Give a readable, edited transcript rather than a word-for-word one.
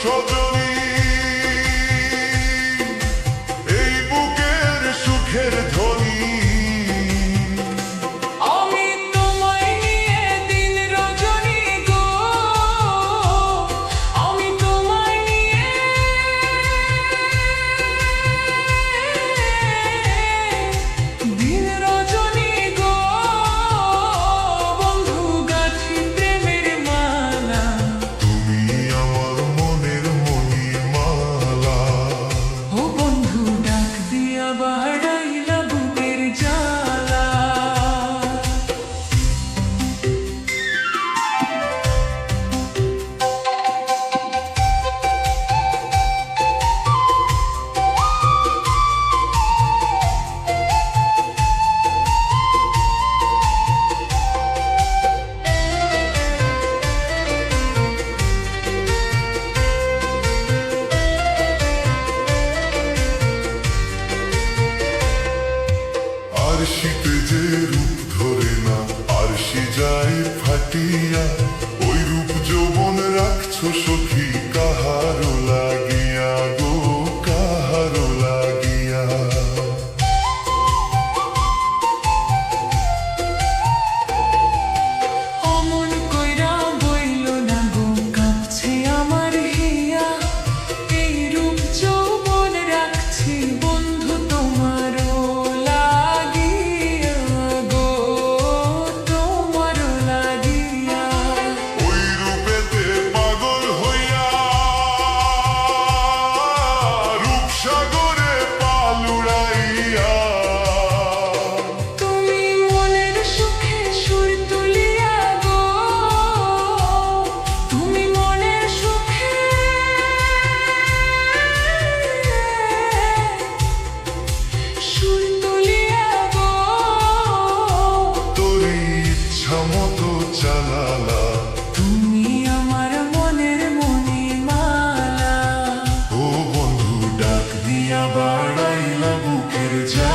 সজনী এই বুকের সুখের ধ্বনি। আমি তোমায় নিয়ে দিন রজনী গো, আমি তোমায় নিয়ে দিন রজনী গো, বন্ধু গাছি প্রেমের মালা। তুমি আমার মনের মণিমালা। ও বন্ধু ডাক দিয়া বাড়াইলা বুকের জ্বালা। আরশিতে যে রূপ ধরে না, আরশি যায় ফাটিয়া। ওই রূপ যৌবন রাখছো সখী কাহারো লাগিয়া গো, কাহারো লাগিয়া। অমন কইরা বইল না গো, কাঁপছে আমার হিয়া। এই রূপ যৌবন রাখছি বন্ধু তোমারও লাগিয়া গো, তোমারও লাগিয়া। ওই রূপেতে পাগল হইয়া রূপসাগরে পালুড়াইয়া। তুমি মনের সুখে সুর তুলিয়া গো, তুমি মনের সুখে সুর তুলিয়া গো, তোর ইচ্ছা মতো চালালা। তুমি আমার মনের মণিমালা। ও বন্ধু ডাক দিয়া বাড়াইলা বুকের জ্বালা।